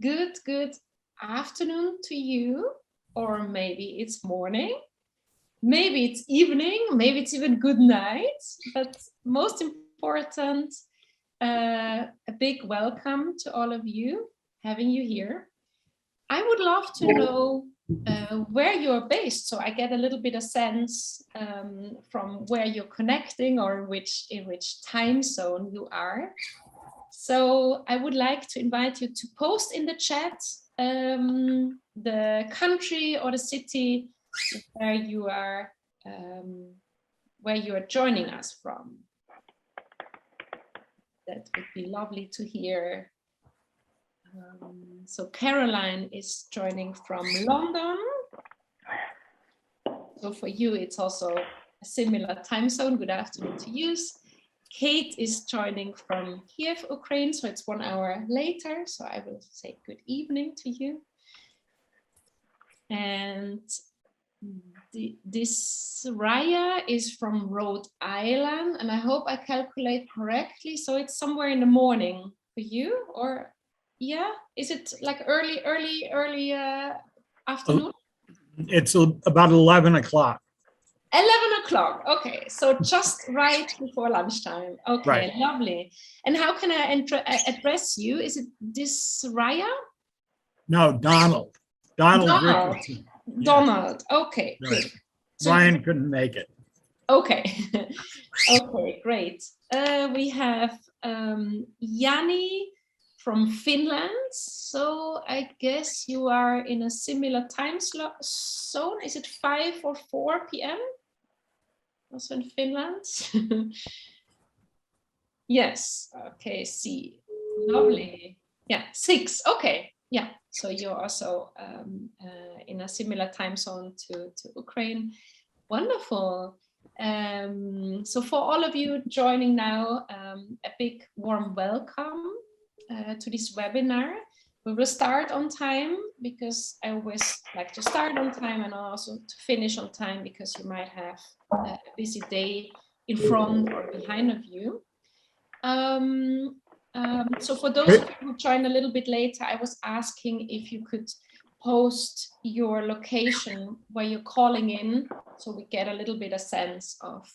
good afternoon to you, or maybe it's morning, maybe it's evening, maybe it's even good night, but most important, a big welcome to all of you, having you here. I would love to know where you're based, so I get a little bit of sense from where you're connecting or in which time zone you are. So I would like to invite you to post in the chat the country or the city where you are joining us from. That would be lovely to hear. So Caroline is joining from London. So for you, it's also a similar time zone. Good afternoon to you. Kate is joining from Kiev, Ukraine, so it's 1 hour later. So I will say good evening to you. And this Raya is from Rhode Island, and I hope I calculate correctly. So it's somewhere in the morning for you, or yeah, is it like early afternoon? It's about 11 o'clock. 11 o'clock. Okay, so just right before lunchtime. Okay, right. Lovely. And how can I address you? Is it this Raya? No, Donald. Donald Richardson. Donald. Okay, right. Good. So Ryan couldn't make it. Okay. Okay, great. We have Yanni from Finland. So I guess you are in a similar time zone. Is it 5 or 4 p.m.? Also in Finland? Yes. Okay, see. Lovely. Yeah, 6. Okay. Yeah. So you're also in a similar time zone to Ukraine. Wonderful. So for all of you joining now, a big warm welcome to this webinar. We will start on time because I always like to start on time and also to finish on time because you might have a busy day in front or behind of you. So for those of you who joined a little bit later, I was asking if you could post your location where you're calling in so we get a little bit of sense of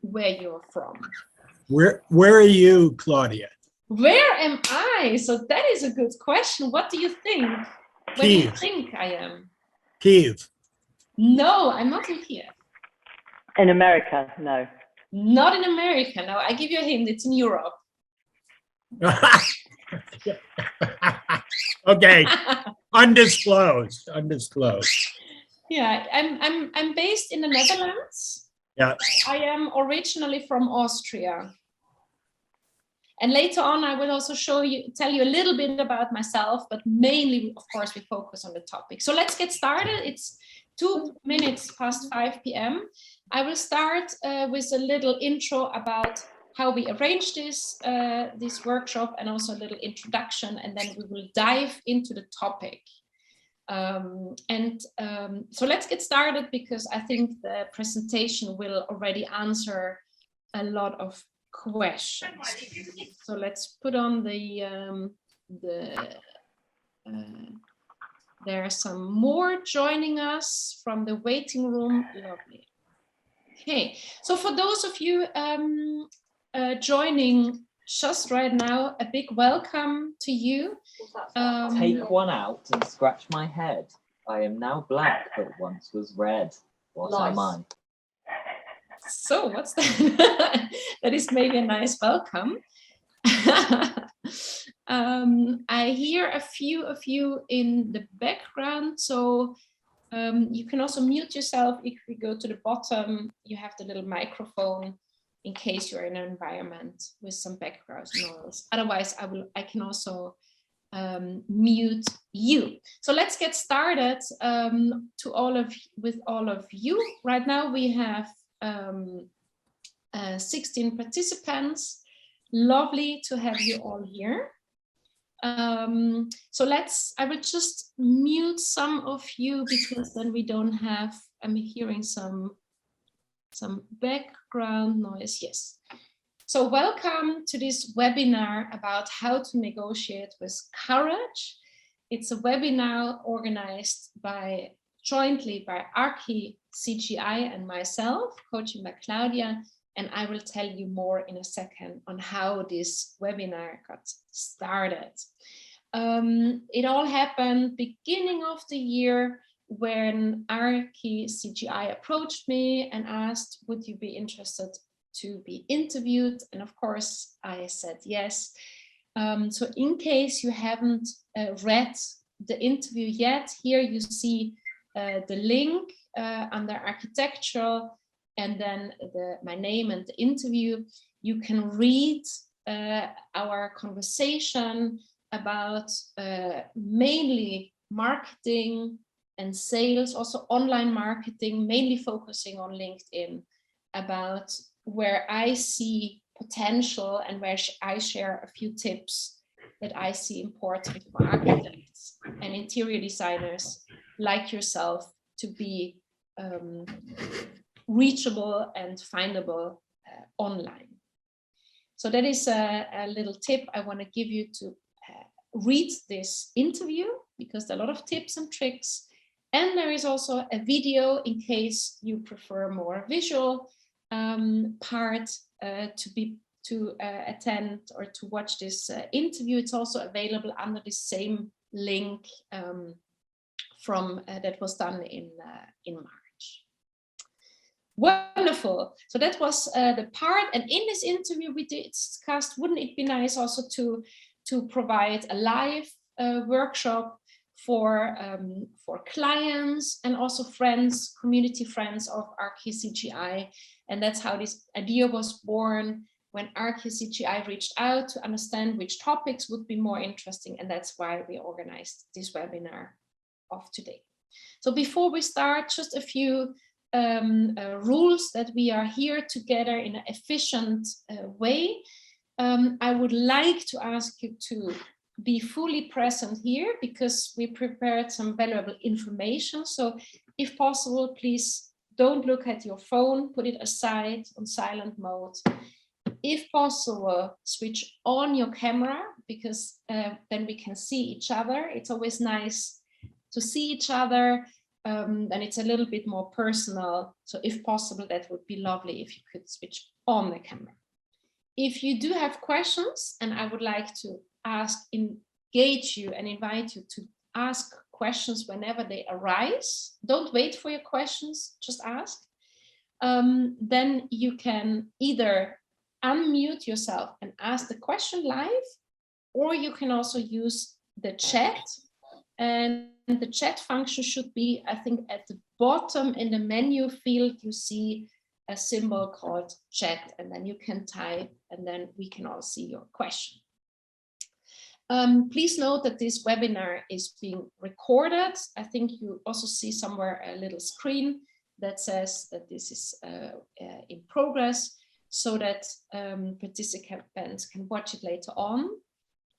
where you're from. Where are you, Claudia? Where am I? So that is a good question. What do you think? Where do you think I am? Kiev. No, I'm not in Kiev. In America, no. Not in America. No, I give you a hint. It's in Europe. Okay. Undisclosed. Yeah, I'm based in the Netherlands. Yeah. I am originally from Austria. And later on, I will also tell you a little bit about myself, but mainly, of course, we focus on the topic. So let's get started. It's 2 minutes past 5 p.m. I will start with a little intro about how we arranged this workshop and also a little introduction, and then we will dive into the topic. So let's get started because I think the presentation will already answer a lot of questions. So let's put on there are some more joining us from the waiting room. Lovely. Okay, so for those of you joining just right now, a big welcome to you. Take one out and scratch my head. I am now black, but once was red. What am I? So what's that? That is maybe a nice welcome. I hear a few of you in the background, so you can also mute yourself. If you go to the bottom, you have the little microphone in case you're in an environment with some background noise. Otherwise, I can also mute you. So let's get started with all of you. Right now we have 16 participants. Lovely to have you all here. So I will just mute some of you because then we don't have, I'm hearing some background noise. Yes. So welcome to this webinar about how to negotiate with courage. It's a webinar organized jointly by Archi CGI and myself, coaching by Claudia, and I will tell you more in a second on how this webinar got started. It all happened beginning of the year when Archi CGI approached me and asked, would you be interested to be interviewed? And of course, I said yes. So in case you haven't read the interview yet, here you see the link under architectural, and then my name and the interview. You can read our conversation about mainly marketing and sales, also online marketing, mainly focusing on LinkedIn, about where I see potential and where I share a few tips that I see important for architects and interior designers like yourself to be reachable and findable online. So that is a little tip I want to give you to read this interview, because there are a lot of tips and tricks. And there is also a video in case you prefer more visual part to attend or to watch this interview. It's also available under the same link from that was done in March. Wonderful. So that was the part. And in this interview we discussed, wouldn't it be nice also to provide a live workshop for clients and also friends, community friends of Archi CGI. And that's how this idea was born, when Archi CGI reached out to understand which topics would be more interesting. And that's why we organized this webinar of today. So before we start, just a few rules that we are here together in an efficient way. I would like to ask you to be fully present here, because we prepared some valuable information. So if possible, please don't look at your phone, put it aside on silent mode. If possible, switch on your camera, because then we can see each other. It's always nice to see each other, and it's a little bit more personal. So if possible, that would be lovely if you could switch on the camera. If you do have questions, and I would like to engage you and invite you to ask questions whenever they arise. Don't wait for your questions, just ask. Then you can either unmute yourself and ask the question live, or you can also use the chat. And the chat function should be, I think, at the bottom in the menu field, you see a symbol called chat, and then you can type, and then we can all see your question. Please note that this webinar is being recorded. I think you also see somewhere a little screen that says that this is in progress, so that participants can watch it later on.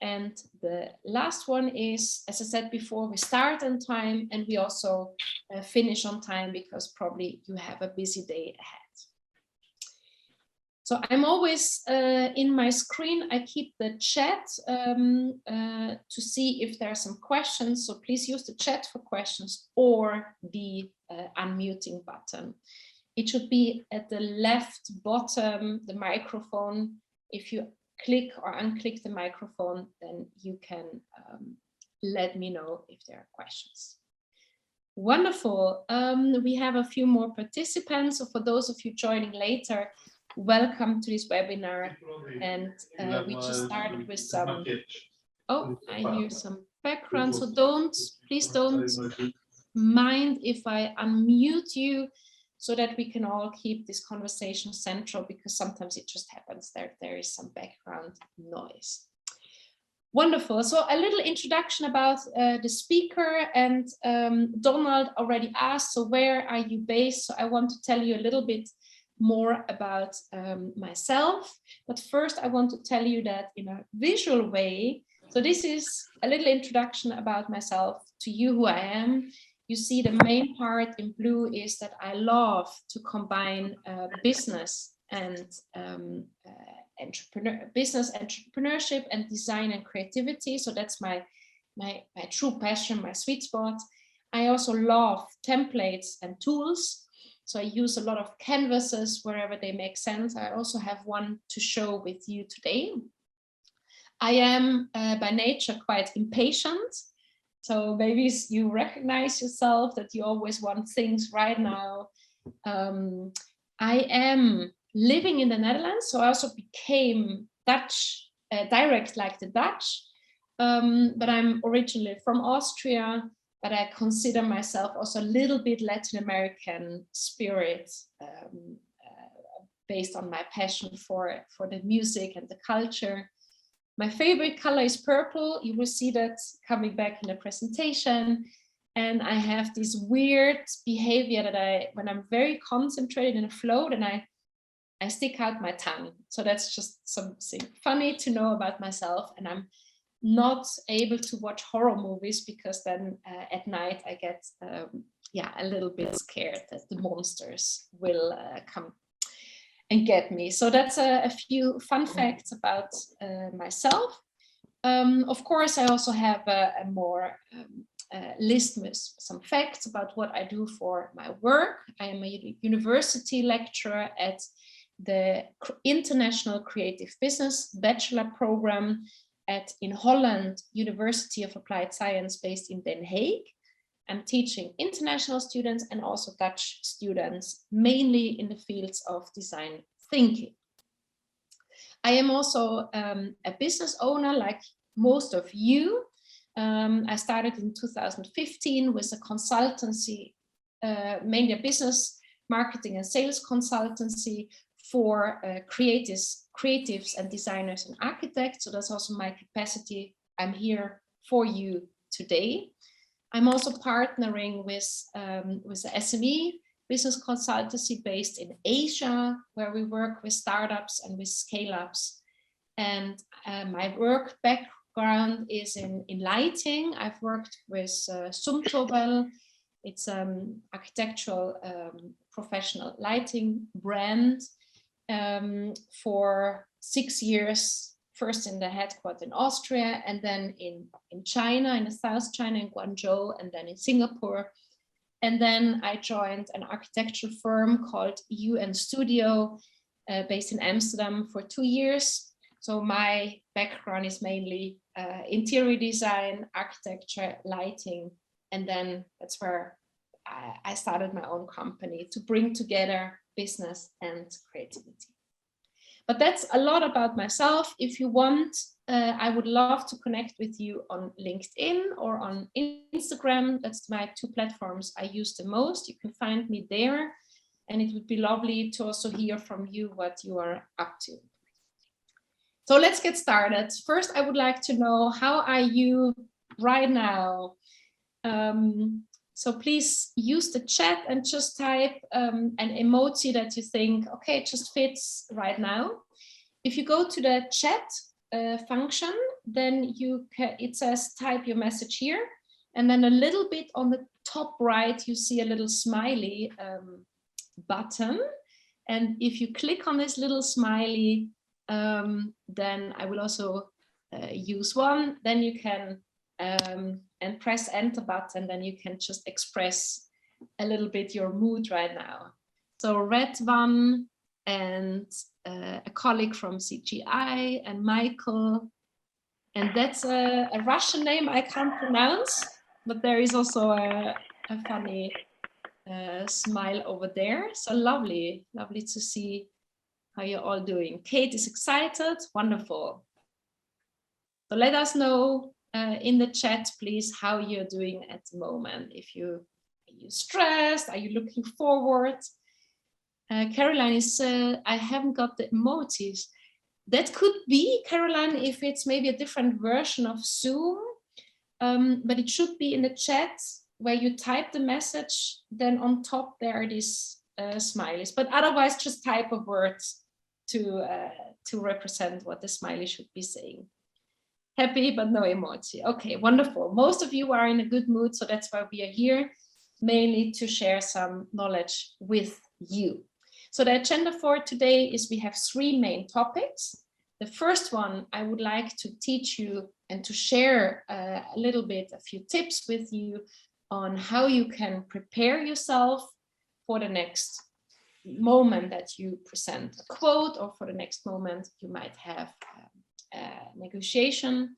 And the last one is, as I said before, we start on time and we also finish on time, because probably you have a busy day ahead. So I'm always in my screen, I keep the chat to see if there are some questions. So please use the chat for questions, or the unmuting button. It should be at the left bottom, the microphone. If you click or unclick the microphone, then you can let me know if there are questions. Wonderful. We have a few more participants. So for those of you joining later, welcome to this webinar. And we just started with some, oh, I hear some background. So please don't mind if I unmute you, so that we can all keep this conversation central, because sometimes it just happens that there is some background noise. Wonderful. So a little introduction about the speaker, and Donald already asked, so where are you based? So I want to tell you a little bit more about myself, but first I want to tell you that in a visual way. So this is a little introduction about myself, to you, who I am. You see the main part in blue is that I love to combine business and entrepreneurship and design and creativity. So that's my my true passion, my sweet spot. I also love templates and tools. So I use a lot of canvases wherever they make sense. I also have one to show with you today. I am by nature quite impatient. So maybe you recognize yourself that you always want things right now. I am living in the Netherlands, so I also became Dutch, direct like the Dutch. But I'm originally from Austria, but I consider myself also a little bit Latin American spirit, based on my passion for the music and the culture. My favorite color is purple. You will see that coming back in the presentation. And I have this weird behavior that when I'm very concentrated in a flow, then I stick out my tongue. So that's just something funny to know about myself. And I'm not able to watch horror movies because then at night I get a little bit scared that the monsters will come and get me. So that's a few fun facts about myself. Of course, I also have a more list with some facts about what I do for my work. I am a university lecturer at the International Creative Business Bachelor Program in Holland, University of Applied Science based in Den Haag. I'm teaching international students and also Dutch students, mainly in the fields of design thinking. I am also a business owner like most of you. I started in 2015 with a consultancy, mainly a business marketing and sales consultancy for creatives and designers and architects. So that's also my capacity. I'm here for you today. I'm also partnering with the SME business consultancy based in Asia, where we work with startups and with scale-ups. And my work background is in lighting. I've worked with Sumtobel. It's architectural professional lighting brand for 6 years, first in the headquarters in Austria, and then in China, in the South China, in Guangzhou, and then in Singapore. And then I joined an architecture firm called UN Studio, based in Amsterdam for 2 years. So my background is mainly interior design, architecture, lighting, and then that's where I started my own company to bring together business and creativity. But that's a lot about myself. If you want, I would love to connect with you on LinkedIn or on Instagram. That's my 2 platforms I use the most. You can find me there. And it would be lovely to also hear from you what you are up to. So let's get started. First, I would like to know, how are you right now? So please use the chat and just type an emoji that you think, okay, it just fits right now. If you go to the chat function, then it says type your message here. And then a little bit on the top right, you see a little smiley button. And if you click on this little smiley, then I will also use one. Then you can and press enter button, then you can just express a little bit your mood right now. So red one and a colleague from CGI and Michael, and that's a Russian name I can't pronounce, but there is also a funny smile over there. So lovely to see how you're all doing. Kate is excited, wonderful. So let us know in the chat, please, how you're doing at the moment. Are you stressed? Are you looking forward? Caroline is, I haven't got the emojis. That could be, Caroline, if it's maybe a different version of Zoom, but it should be in the chat where you type the message, then on top there are these smileys. But otherwise, just type a word to represent what the smiley should be saying. Happy, but no emoji. Okay, wonderful. Most of you are in a good mood, so that's why we are here, mainly to share some knowledge with you. So the agenda for today is we have 3 main topics. The first one, I would like to teach you and to share a little bit, a few tips with you on how you can prepare yourself for the next moment that you present a quote, or for the next moment you might have a negotiation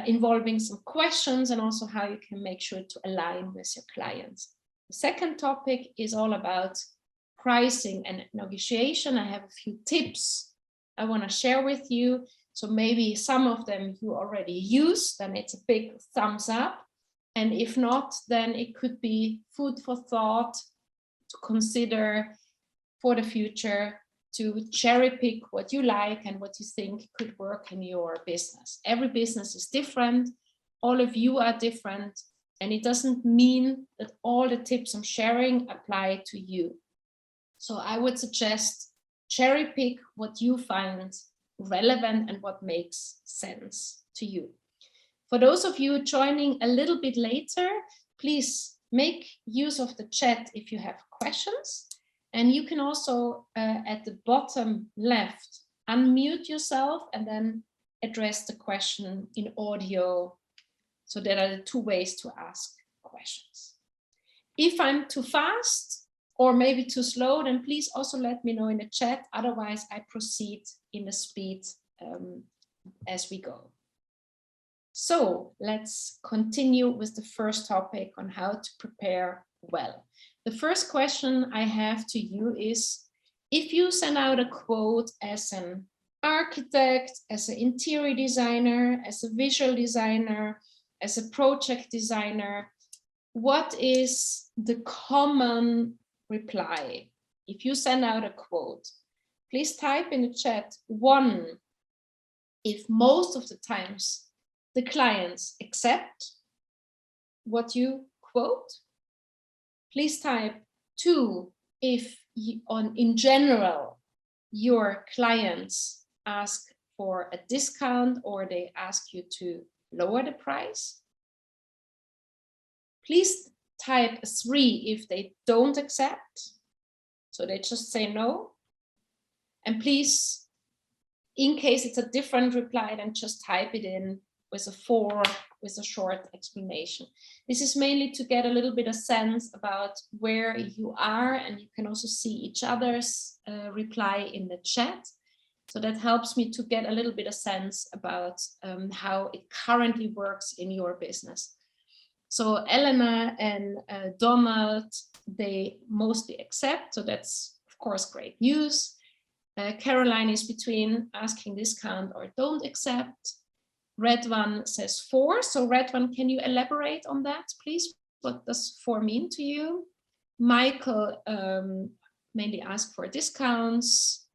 involving some questions, and also how you can make sure to align with your clients. The second topic is all about pricing and negotiation. I have a few tips I want to share with you. So maybe some of them you already use, then it's a big thumbs up. And if not, then it could be food for thought to consider for the future, to cherry pick what you like and what you think could work in your business. Every business is different. All of you are different. And it doesn't mean that all the tips I'm sharing apply to you. So I would suggest cherry pick what you find relevant and what makes sense to you. For those of you joining a little bit later, please make use of the chat if you have questions. And you can also, at the bottom left, unmute yourself and then address the question in audio. So there are the two ways to ask questions. If I'm too fast or maybe too slow, then please also let me know in the chat. Otherwise, I proceed in the speed as we go. So let's continue with the first topic on how to prepare well. The first question I have to you is, if you send out a quote as an architect, as an interior designer, as a visual designer, as a project designer, what is the common reply? If you send out a quote, please type in the chat 1, if most of the times the clients accept what you quote. Please type 2, if in general your clients ask for a discount or they ask you to lower the price. Please type 3 if they don't accept, so they just say no. And please, in case it's a different reply, then just type it in with a 4 with a short explanation. This is mainly to get a little bit of sense about where you are, and you can also see each other's reply in the chat. So that helps me to get a little bit of sense about how it currently works in your business. So Elena and Donald, they mostly accept, so that's of course great news. Caroline is between asking discount or don't accept. Red one says 4. So Red one, can you elaborate on that, please? What does 4 mean to you? Michael mainly asked for discounts.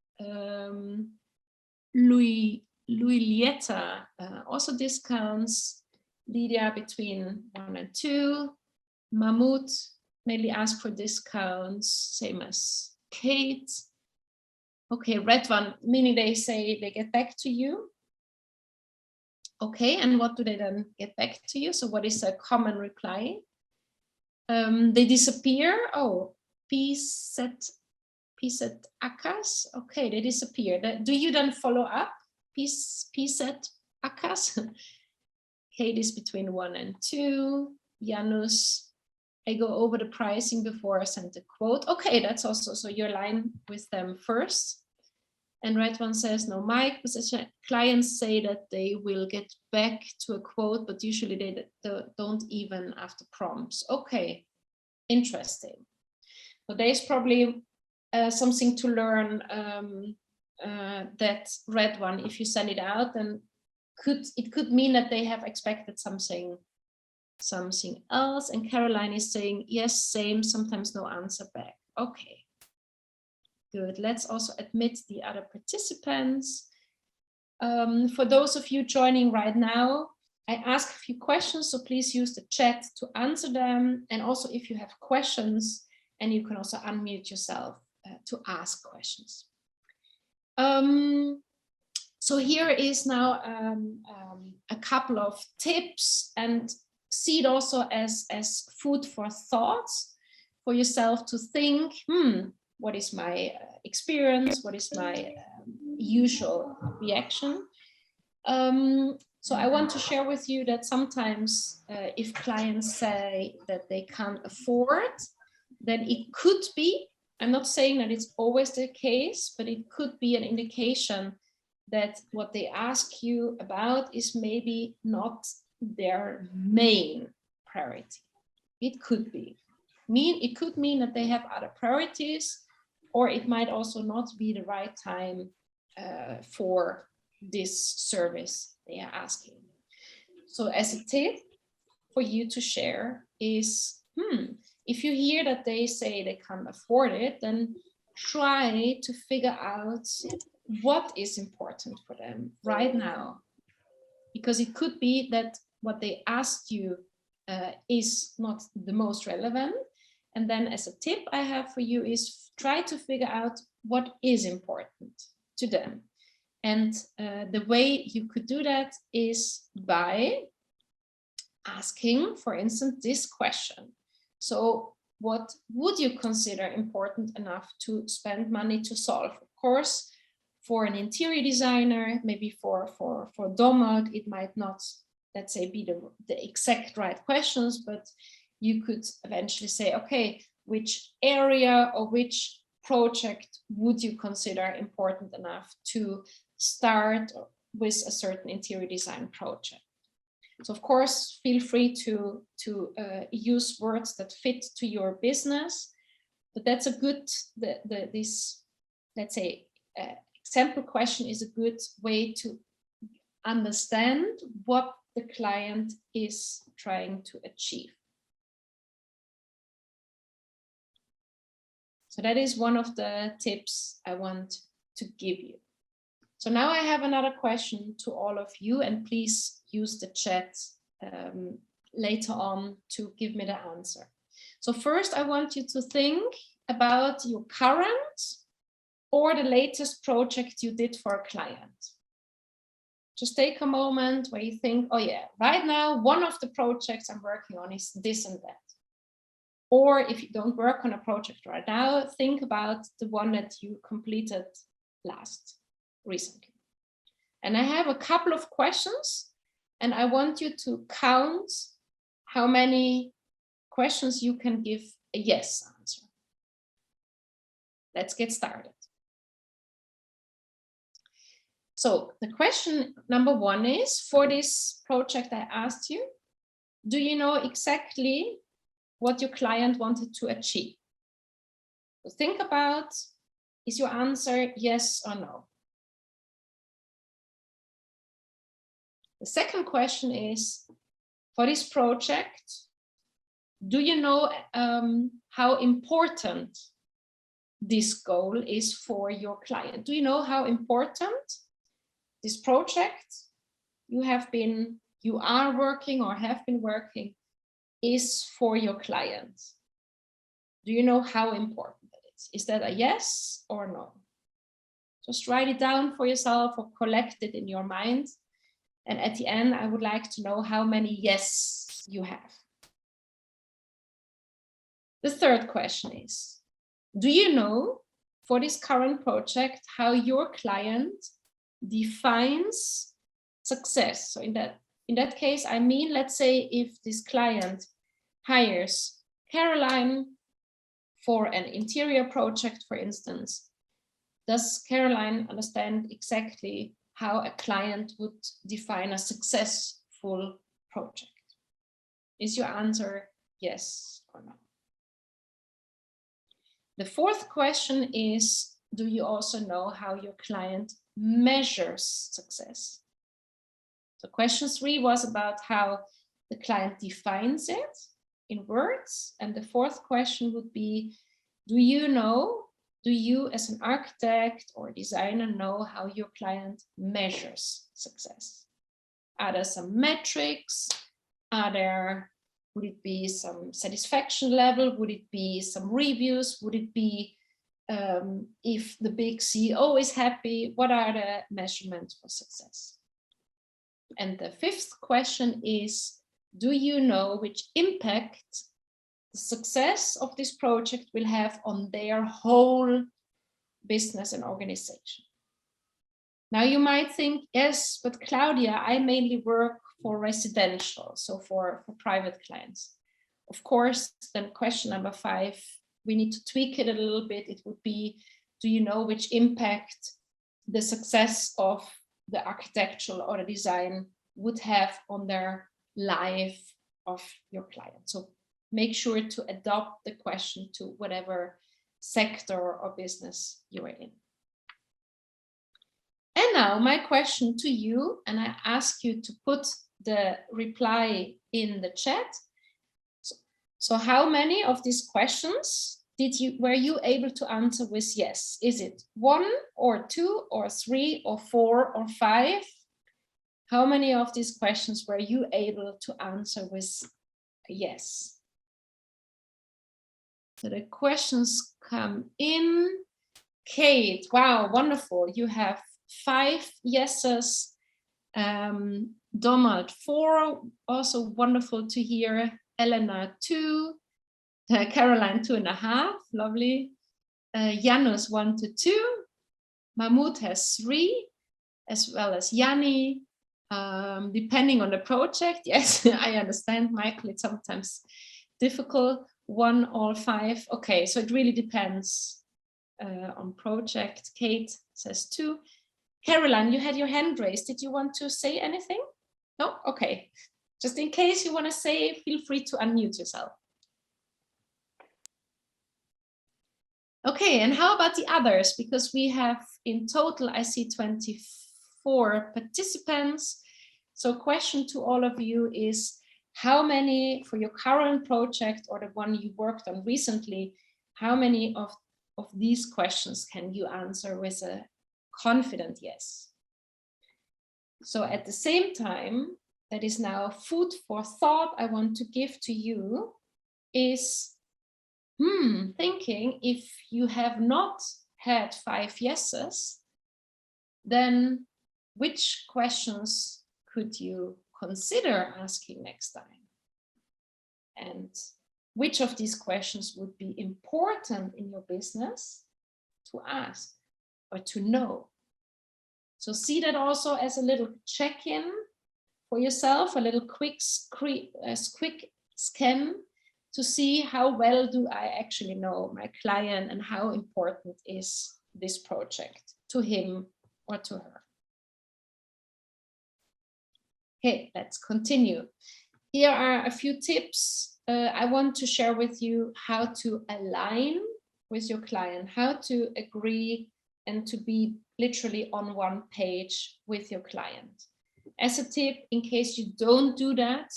Louilietta also discounts. Lydia between 1 and 2. Mahmoud mainly asked for discounts, same as Kate. Okay, Red one, meaning they say they get back to you. Okay, and what do they then get back to you? So what is a common reply? They disappear. Oh, Piset Akas. Okay, they disappear. Do you then follow up? Piset Akas. Kate is between 1 and 2. Janus, I go over the pricing before I send the quote. Okay, that's also, so you align with them first. And Red one says, no, Mike, clients say that they will get back to a quote, but usually they don't even after prompts. Okay, interesting. So there's probably something to learn that Red one, if you send it out, then it could mean that they have expected something else. And Caroline is saying, yes, same, sometimes no answer back. Okay. Good. Let's also admit the other participants. For those of you joining right now, I ask a few questions, so please use the chat to answer them. And also if you have questions, and you can also unmute yourself to ask questions. So here is now a couple of tips, and see it also as food for thoughts for yourself to think, what is my experience? What is my usual reaction? So I want to share with you that sometimes if clients say that they can't afford, then it could be, I'm not saying that it's always the case, but it could be an indication that what they ask you about is maybe not their main priority. It could be. It could mean that they have other priorities, or it might also not be the right time for this service they are asking. So as a tip for you to share is, if you hear that they say they can't afford it, then try to figure out what is important for them right now. Because it could be that what they asked you is not the most relevant. And then as a tip I have for you is try to figure out what is important to them. And the way you could do that is by asking, for instance, this question. So what would you consider important enough to spend money to solve? Of course, for an interior designer, maybe for Domald, it might not, let's say, be the exact right questions, but you could eventually say, okay, which area or which project would you consider important enough to start with a certain interior design project? So of course, feel free to use words that fit to your business, but that's a good, this, let's say, example question is a good way to understand what the client is trying to achieve. So that is one of the tips I want to give you. So now I have another question to all of you, and please use the chat later on to give me the answer. So first I want you to think about your current or the latest project you did for a client. Just take a moment where you think, oh yeah, right now one of the projects I'm working on is this and that. Or if you don't work on a project right now, think about the one that you completed recently. And I have a couple of questions, and I want you to count how many questions you can give a yes answer. Let's get started. So the question number one is, for this project I asked you, do you know exactly what your client wanted to achieve? So think about, is your answer yes or no? The second question is, for this project, do you know how important this goal is for your client? Do you know how important this project you are working or have been working is for your client? Do you know how important that is? Is that a yes or no? Just write it down for yourself or collect it in your mind. And at the end, I would like to know how many yes you have. The third question is, do you know for this current project how your client defines success? So in that case, I mean, let's say if this client hires Caroline for an interior project, for instance, does Caroline understand exactly how a client would define a successful project? Is your answer yes or no? The fourth question is, do you also know how your client measures success? So question 3 was about how the client defines it in words. And the fourth question would be, do you as an architect or designer know how your client measures success? Are there some metrics? Would it be some satisfaction level? Would it be some reviews? Would it be if the big CEO is happy? What are the measurements for success? And the fifth question is, do you know which impact the success of this project will have on their whole business and organization? Now you might think, yes, but Claudia, I mainly work for residential, so for private clients. Of course, then question number 5, we need to tweak it a little bit. It would be, do you know which impact the success of the architectural or the design would have on their life of your client? So make sure to adopt the question to whatever sector or business you are in. And now my question to you, and I ask you to put the reply in the chat. So how many of these questions were you able to answer with yes? Is it 1 or 2 or 3 or 4 or 5? How many of these questions were you able to answer with yes? So the questions come in. Kate, wow, wonderful. You have 5 yeses. Donald, 4, also wonderful to hear. Elena, 2. Caroline, 2.5, lovely. Janus, 1 to 2. Mahmoud has 3, as well as Yanni. Depending on the project, yes, I understand, Michael, it's sometimes difficult. 1 or 5, okay, so it really depends on project. Kate says 2. Caroline, you had your hand raised. Did you want to say anything? No? Okay. Just in case you want to say, feel free to unmute yourself. Okay, and how about the others? Because we have in total, I see 24 participants. So question to all of you is, how many for your current project or the one you worked on recently, how many of these questions can you answer with a confident yes? So at the same time, that is now food for thought I want to give to you is thinking, if you have not had 5 yeses, then which questions could you consider asking next time? And which of these questions would be important in your business to ask or to know? So see that also as a little check-in for yourself, a little quick scan to see how well do I actually know my client and how important is this project to him or to her. Okay, let's continue. Here are a few tips I want to share with you, how to align with your client, how to agree and to be literally on one page with your client. As a tip, in case you don't do that,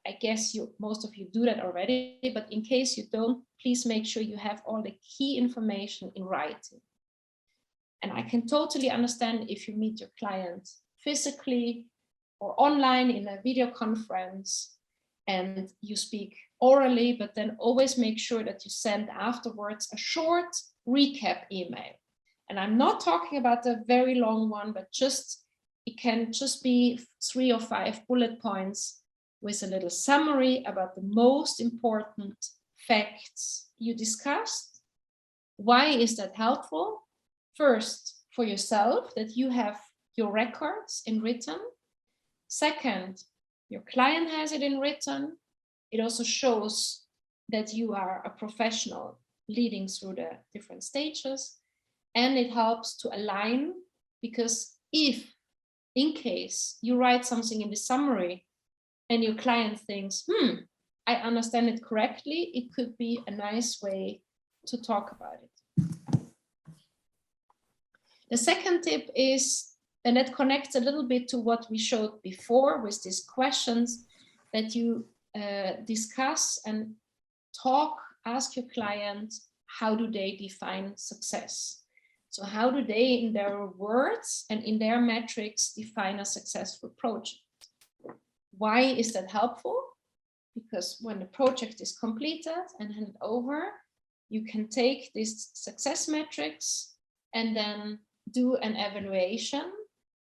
I guess most of you do that already, but in case you don't, please make sure you have all the key information in writing. And I can totally understand if you meet your client physically or online in a video conference and you speak orally, but then always make sure that you send afterwards a short recap email. And I'm not talking about a very long one, but it can just be 3 or 5 bullet points with a little summary about the most important facts you discussed. Why is that helpful? First, for yourself, that you have your records in written. Second, your client has it in written. It also shows that you are a professional leading through the different stages. And it helps to align, because if, in case you write something in the summary and your client thinks, I understand it correctly, it could be a nice way to talk about it. The second tip is, and that connects a little bit to what we showed before with these questions, that you discuss and ask your client, how do they define success? So how do they, in their words and in their metrics, define a successful project? Why is that helpful? Because when the project is completed and handed over, you can take these success metrics and then do an evaluation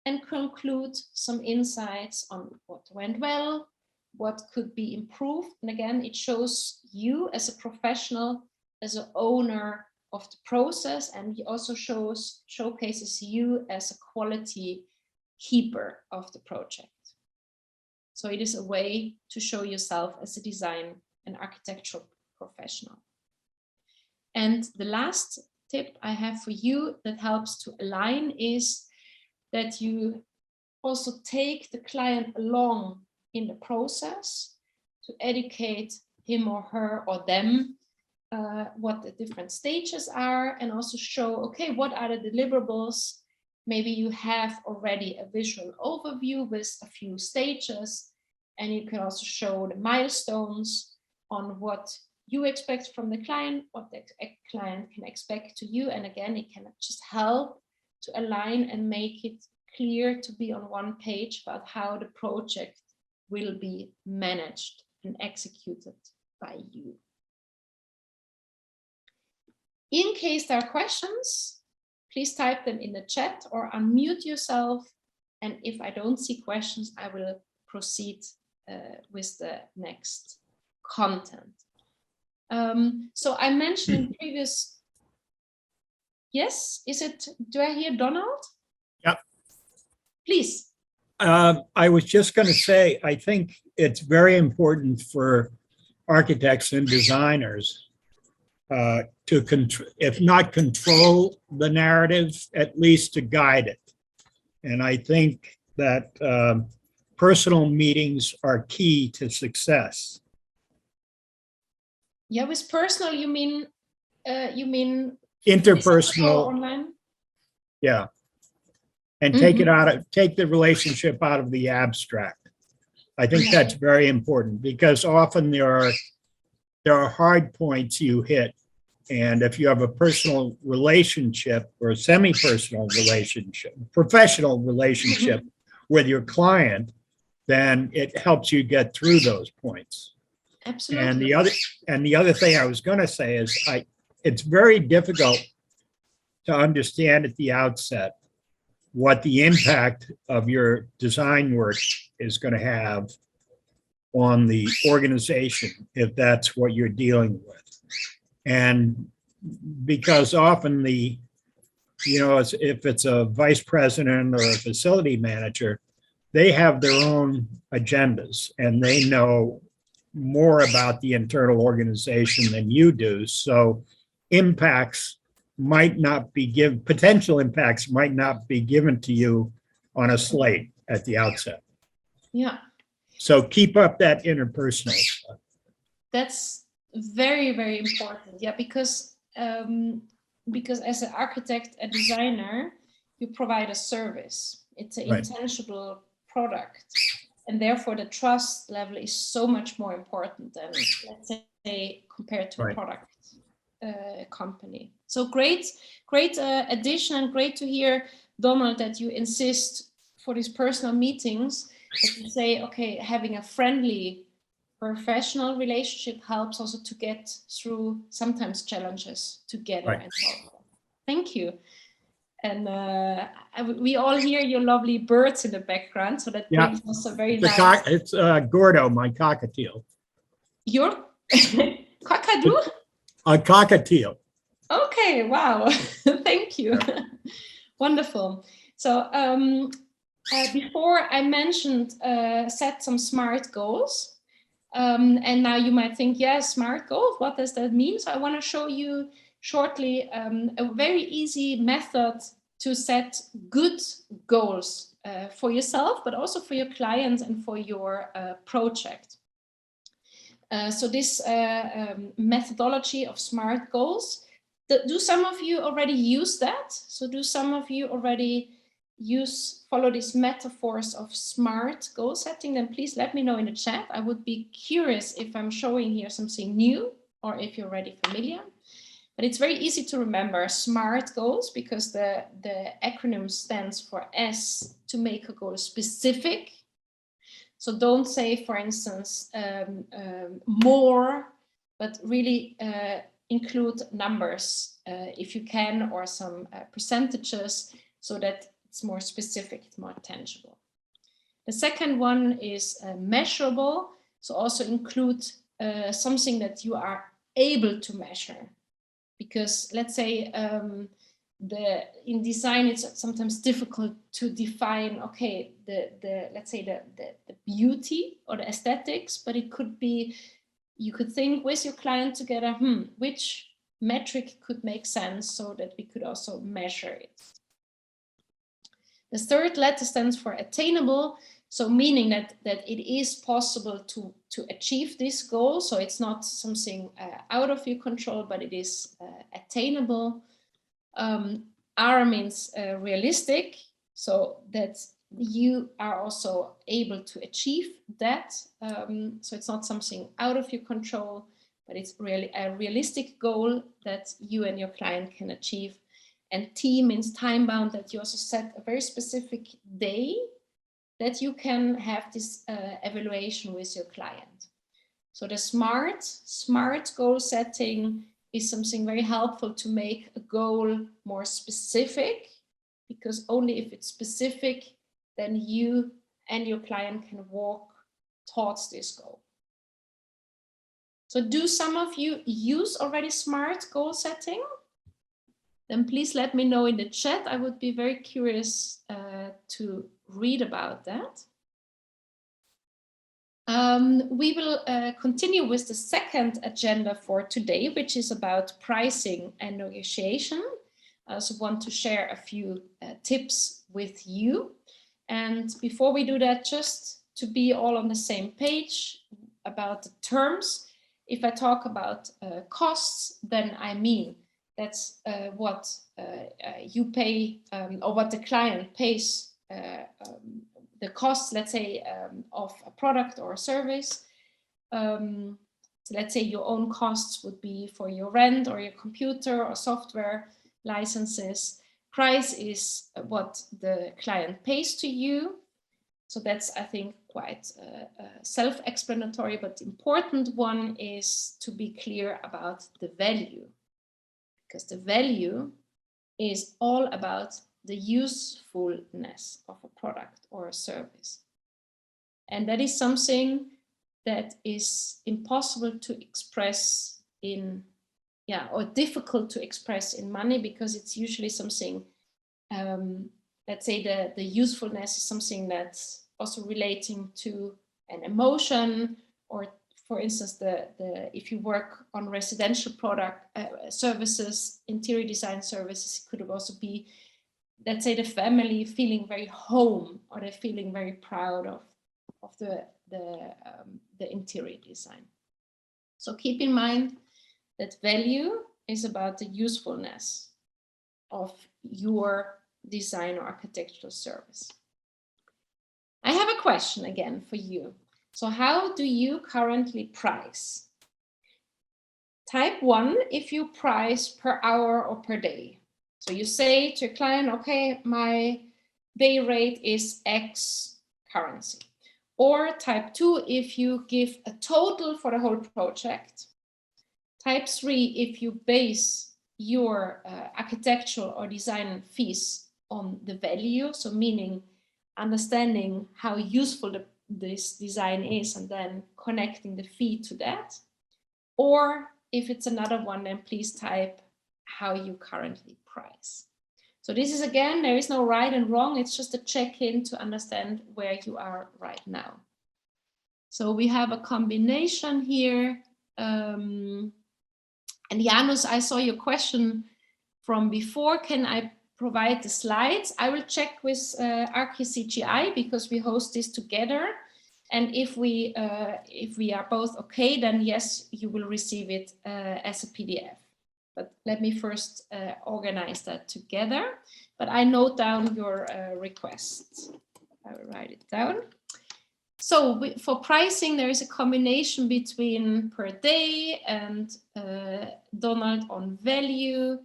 and conclude some insights on what went well, what could be improved. And again, it shows you as a professional, as an owner, of the process, and he also showcases you as a quality keeper of the project. So it is a way to show yourself as a design and architectural professional. And the last tip I have for you that helps to align is that you also take the client along in the process to educate him or her or them what the different stages are, and also show, okay, what are the deliverables? Maybe you have already a visual overview with a few stages, and you can also show the milestones on what you expect from the client, what the client can expect to you. And again, it can just help to align and make it clear to be on one page about how the project will be managed and executed by you. In case there are questions, please type them in the chat or unmute yourself. And if I don't see questions, I will proceed with the next content. So I mentioned in previous, yes, is it, do I hear Donald? Yeah. Please. I was just going to say, I think it's very important for architects and designers to, if not control the narrative, at least to guide it. And I think that personal meetings are key to success. Yeah, with personal, you mean Interpersonal, online? yeah. And take it out of, take the relationship out of the abstract. I think that's very important, because often there are hard points you hit. And if you have a personal relationship or a semi-personal relationship, professional relationship with your client, then it helps you get through those points. Absolutely. And the other thing I was going to say is it's very difficult to understand at the outset what the impact of your design work is going to have on the organization, if that's what you're dealing with. And because often if it's a vice president or a facility manager, they have their own agendas and they know more about the internal organization than you do. So potential impacts might not be given to you on a slate at the outset. Yeah. So keep up that interpersonal stuff. That's very, very important. Yeah, because as an architect and designer, you provide a service. It's an intangible product. And therefore, the trust level is so much more important than, let's say, compared to a product company. So great addition, and great to hear, Donald, that you insist for these personal meetings, that you say, okay, having a friendly professional relationship helps also to get through sometimes challenges together and solve them. Thank you. And we all hear your lovely birds in the background, so that brings us a very nice. It's Gordo, my cockatiel. Your cockadoo? A cockatiel. Okay, wow. Thank you. Wonderful. So before I mentioned set some SMART goals. And now you might think, yeah, SMART goals, what does that mean? So I want to show you shortly a very easy method to set good goals for yourself, but also for your clients and for your project. So this methodology of SMART goals, do some of you already use that? So do some of you already follow these metaphors of SMART goal setting? Then please let me know in the chat. I would be curious if I'm showing here something new or if you're already familiar. But it's very easy to remember SMART goals, because the acronym stands for S, to make a goal specific. So don't say, for instance, more, but really include numbers if you can, or some percentages, so that it's more specific, it's more tangible. The second one is measurable. So also include something that you are able to measure. because let's say in design it's sometimes difficult to define, okay, let's say the beauty or the aesthetics, but it could be, you could think with your client together, which metric could make sense so that we could also measure it. The third letter stands for attainable, so meaning that it is possible to achieve this goal. So it's not something out of your control, but it is attainable. R means realistic, so that you are also able to achieve that. So it's not something out of your control, but it's really a realistic goal that you and your client can achieve. And T means time bound, that you also set a very specific day that you can have this evaluation with your client. So the SMART goal setting is something very helpful to make a goal more specific, because only if it's specific, then you and your client can walk towards this goal. So do some of you use already SMART goal setting? Then please let me know in the chat. I would be very curious to read about that. We will continue with the second agenda for today, which is about pricing and negotiation. I also want to share a few tips with you. And before we do that, just to be all on the same page about the terms, if I talk about costs, then I mean that's what you pay or what the client pays, the costs, let's say, of a product or a service. So let's say your own costs would be for your rent or your computer or software licenses. Price is what the client pays to you. So that's, I think, quite self-explanatory, but the important one is to be clear about the value, because the value is all about the usefulness of a product or a service. And that is something that is impossible to express in, or difficult to express in money, because it's usually something, let's say the usefulness is something that's also relating to an emotion, or for instance, if you work on residential product services, interior design services, it could also be, let's say, the family feeling very home, or they're feeling very proud of the interior design. So keep in mind that value is about the usefulness of your design or architectural service. I have a question again for you. So how do you currently price? Type 1 if you price per hour or per day. So you say to your client, okay, my day rate is X currency. Or type 2 if you give a total for the whole project. Type 3 if you base your architectural or design fees on the value, so meaning understanding how useful this design is and then connecting the fee to that. Or if it's another one, then please type how you currently price. So this is, again, there is no right and wrong. It's just a check-in to understand where you are right now. So we have a combination here. And Janus, I saw your question from before. Can I provide the slides? I will check with ArchiCGI, because we host this together. And if we are both okay, then yes, you will receive it as a PDF. But let me first organize that together. But I note down your request. I will write it down. So for pricing, there is a combination between per day and Donald on value,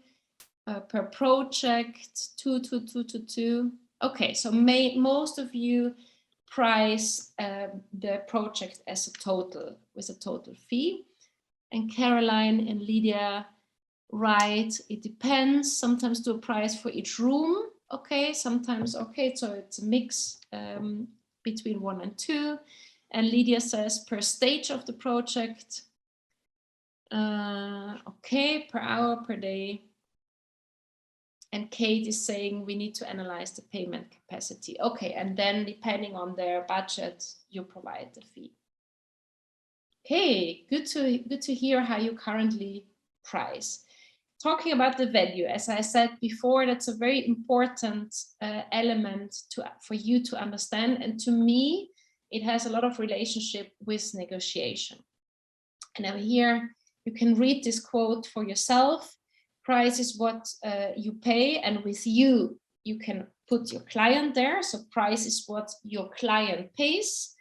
per project, 2. Okay, so most of you price the project as a total, with a total fee. And Caroline and Lydia write, it depends, sometimes do a price for each room, okay, sometimes, okay, so it's a mix between 1 and 2. And Lydia says per stage of the project. Okay, per hour, per day. And Kate is saying we need to analyze the payment capacity. Okay, and then depending on their budget, you provide the fee. Okay, good to hear how you currently price. Talking about the value, as I said before, that's a very important element for you to understand. And to me, it has a lot of relationship with negotiation. And now here, you can read this quote for yourself. Price is what you pay, and with you can put your client there. So price is what your client pays,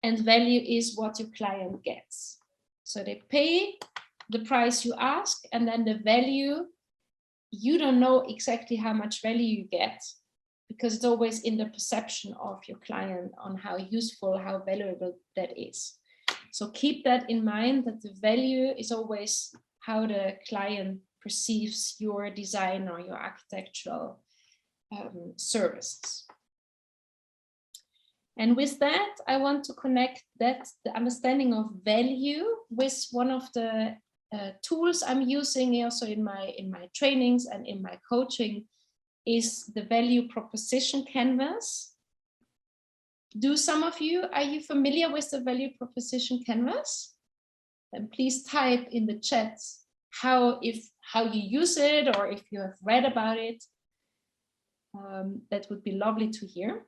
and value is what your client gets. So they pay the price you ask, and then the value, you don't know exactly how much value you get, because it's always in the perception of your client on how useful, how valuable that is. So keep that in mind, that the value is always how the client perceives your design or your architectural services. And with that, I want to connect the understanding of value with one of the tools I'm using also in my trainings and in my coaching, is the value proposition canvas. Are you familiar with the value proposition canvas? Then please type in the chat how you use it, or if you have read about it. That would be lovely to hear.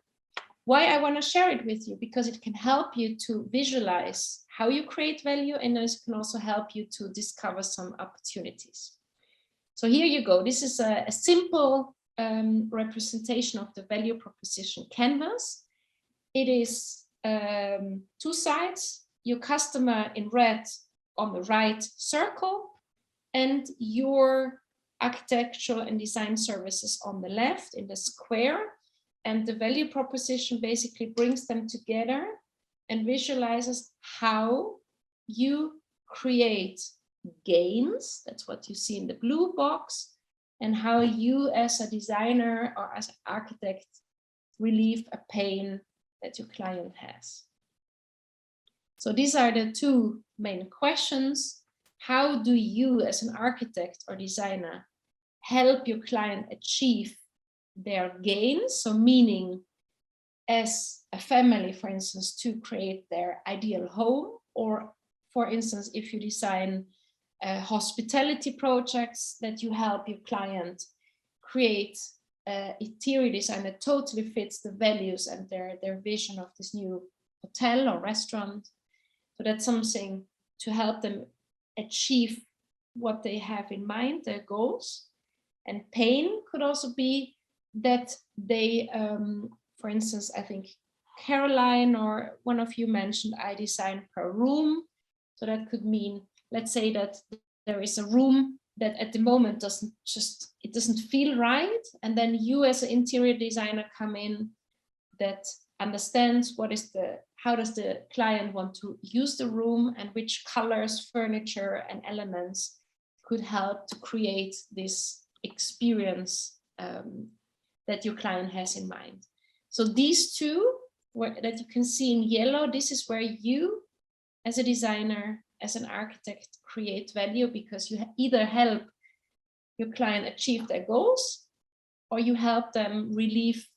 Why I want to share it with you, because it can help you to visualize how you create value, and it can also help you to discover some opportunities. So here you go. This is a simple representation of the value proposition canvas. It is 2 sides, your customer in red on the right circle, and your architectural and design services on the left in the square. And the value proposition basically brings them together and visualizes how you create gains. That's what you see in the blue box, and how you as a designer or as an architect relieve a pain that your client has. So these are the 2 main questions. How do you as an architect or designer help your client achieve their gains? So meaning, as a family, for instance, to create their ideal home, or for instance, if you design hospitality projects, that you help your client create interior design that totally fits the values and their vision of this new hotel or restaurant. So that's something to help them achieve what they have in mind, their goals. And pain could also be that they, for instance, I think Caroline or one of you mentioned, I design per room. So that could mean, let's say that there is a room that at the moment it doesn't feel right. And then you as an interior designer come in that understands how does the client want to use the room, and which colors, furniture and elements could help to create this experience that your client has in mind. So these 2 that you can see in yellow, this is where you as a designer, as an architect, create value, because you either help your client achieve their goals, or you help them relieve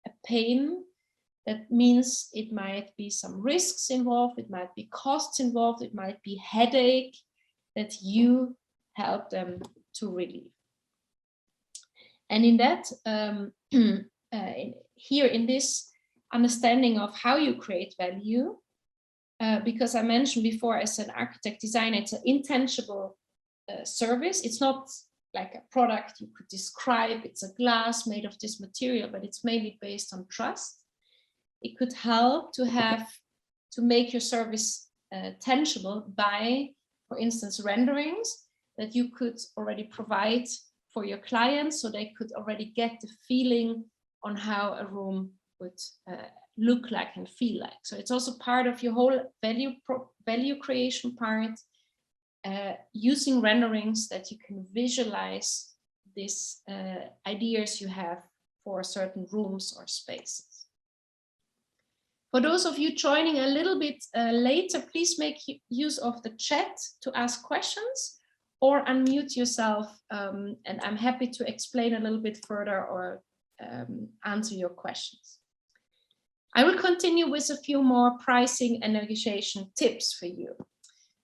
a pain. That means it might be some risks involved, it might be costs involved, it might be headache that you help them to relieve. And in that, here in this understanding of how you create value, because I mentioned before, as an architect designer, it's an intangible service. It's not like a product you could describe. It's a glass made of this material, but it's mainly based on trust. It could help to make your service tangible by, for instance, renderings that you could already provide for your clients, so they could already get the feeling on how a room would look like and feel like. So it's also part of your whole value creation part, using renderings that you can visualize these ideas you have for certain rooms or spaces. For those of you joining a little bit later, please make use of the chat to ask questions or unmute yourself, and I'm happy to explain a little bit further or answer your questions. I will continue with a few more pricing and negotiation tips for you.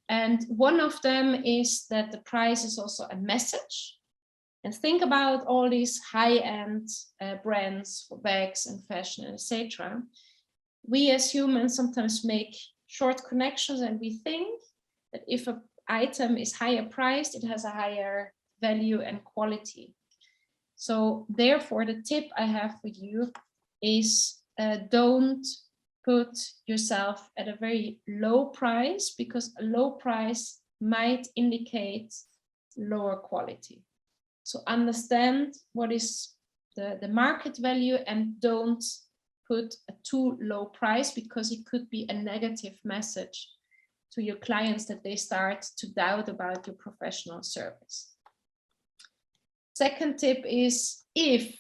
And one of them is that the price is also a message. And think about all these high-end brands for bags and fashion, etc. We as humans sometimes make short connections, and we think that if an item is higher priced, it has a higher value and quality. So therefore, the tip I have for you is don't put yourself at a very low price, because a low price might indicate lower quality. So understand what is the market value and don't put a too low price, because it could be a negative message to your clients that they start to doubt about your professional service. Second tip is if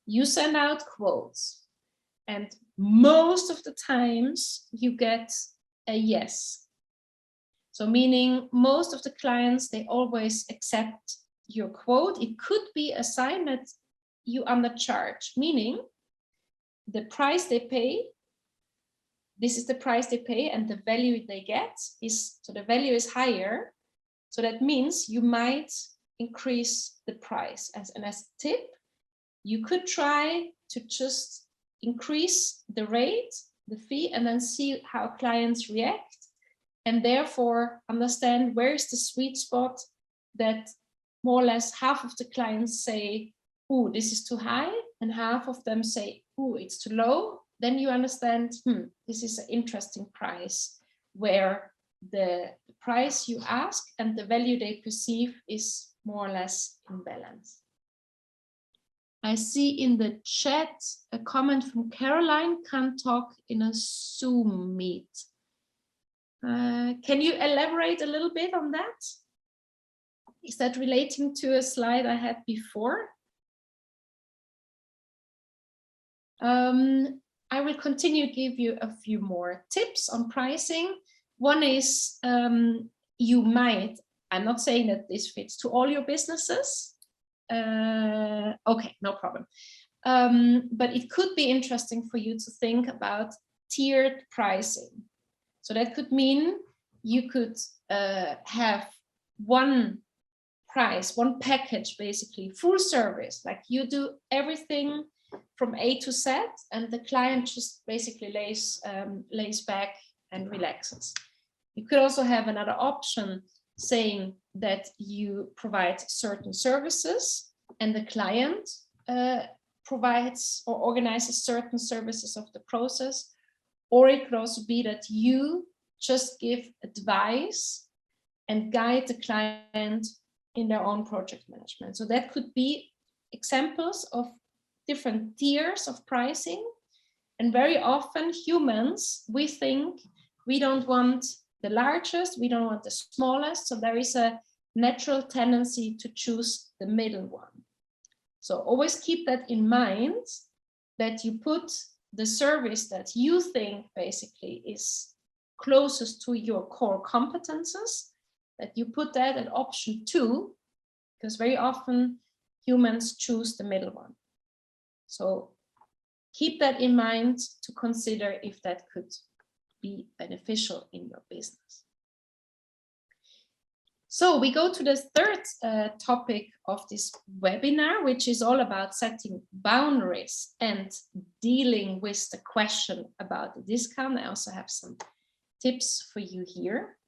you send out quotes and most of the times you get a yes. So meaning most of the clients, they always accept your quote. It could be a sign that you undercharge, meaning the price they pay, this is the price they pay, and the value they get is, so the value is higher. So that means you might increase the price. As a tip, you could try to just increase the rate, the fee, and then see how clients react. And therefore understand where is the sweet spot that more or less half of the clients say, oh, this is too high, and half of them say, oh, it's too low. Then you understand, this is an interesting price, where the price you ask and the value they perceive is more or less in balance. I see in the chat a comment from Caroline, can't talk in a Zoom meet. Can you elaborate a little bit on that? Is that relating to a slide I had before? I will continue to give you a few more tips on pricing. One is you might, I'm not saying that this fits to all your businesses. Okay, no problem. But it could be interesting for you to think about tiered pricing. So that could mean you could have one price, one package, basically full service, like you do everything from A to Z, and the client just basically lays back and relaxes. You could also have another option saying that you provide certain services and the client provides or organizes certain services of the process. Or it could also be that you just give advice and guide the client in their own project management. So that could be examples of different tiers of pricing. And very often humans, we think we don't want the largest, we don't want the smallest. So there is a natural tendency to choose the middle one. So always keep that in mind, that you put the service that you think basically is closest to your core competences, that you put that at option 2, because very often humans choose the middle one. So keep that in mind to consider if that could be beneficial in your business. So we go to the third topic of this webinar, which is all about setting boundaries and dealing with the question about the discount. I also have some tips for you here.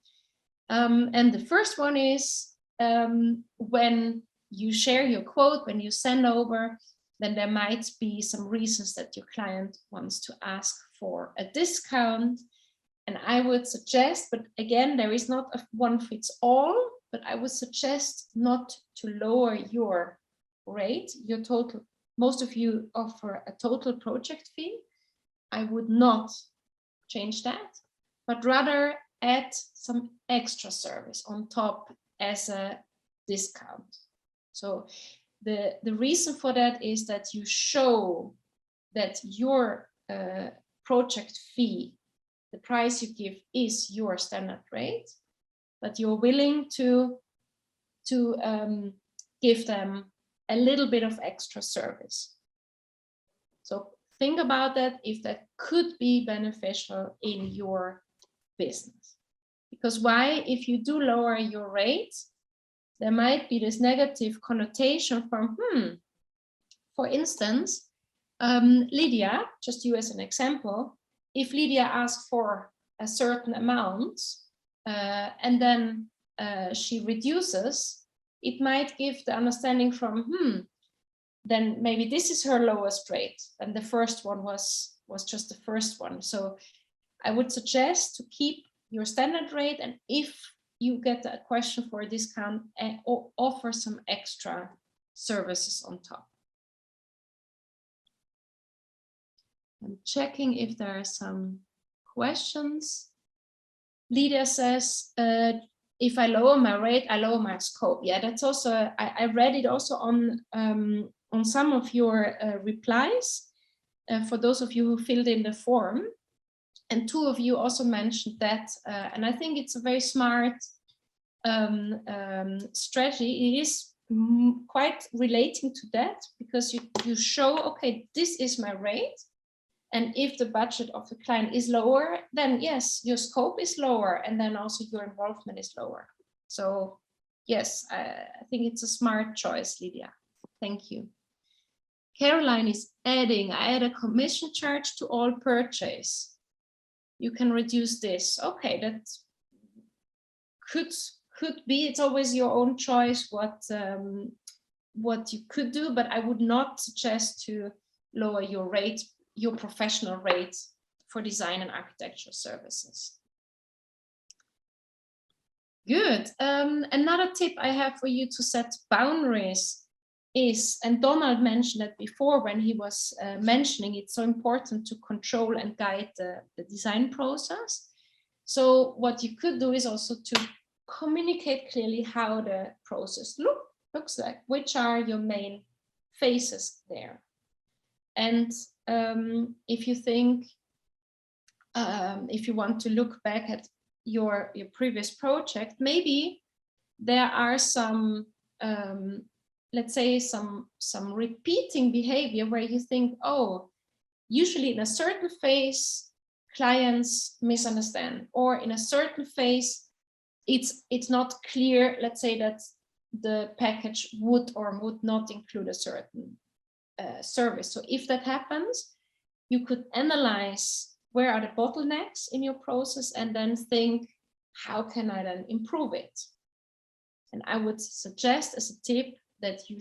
And the first one is when you share your quote, when you send over, then there might be some reasons that your client wants to ask for a discount. And I would suggest, but again, there is not a one fits all, but I would suggest not to lower your rate, your total. Most of you offer a total project fee. I would not change that, but rather add some extra service on top as a discount. So the reason for that is that you show that your project fee, the price you give, is your standard rate, but you're willing to give them a little bit of extra service. So think about that, if that could be beneficial in your business. Because why? If you do lower your rate, there might be this negative connotation from, for instance, Lydia, just you as an example, if Lydia asks for a certain amount and then she reduces, it might give the understanding from, then maybe this is her lowest rate and the first one was just the first one. So I would suggest to keep your standard rate, and if you get a question for a discount, or offer some extra services on top. I'm checking if there are some questions. Lydia says, if I lower my rate, I lower my scope. Yeah, that's also, I read it also on some of your replies, for those of you who filled in the form. And two of you also mentioned that, and I think it's a very smart strategy. It is quite relating to that, because you show, okay, this is my rate. And if the budget of the client is lower, then yes, your scope is lower, and then also your involvement is lower. So yes, I think it's a smart choice, Lydia. Thank you. Caroline is adding, I add a commission charge to all purchase. You can reduce this. Okay, that could be. It's always your own choice what you could do, but I would not suggest to lower your rate, your professional rate for design and architecture services. Good. Another tip I have for you to set boundaries is, and Donald mentioned it before when he was mentioning it's so important to control and guide the design process. So what you could do is also to communicate clearly how the process looks like, which are your main phases there. And if you think, if you want to look back at your previous project, maybe there are some let's say some repeating behavior where you think, oh, usually in a certain phase clients misunderstand, or in a certain phase it's not clear, let's say, that the package would or would not include a certain service. So if that happens, you could analyze where are the bottlenecks in your process and then think, how can I then improve it? And I would suggest as a tip that you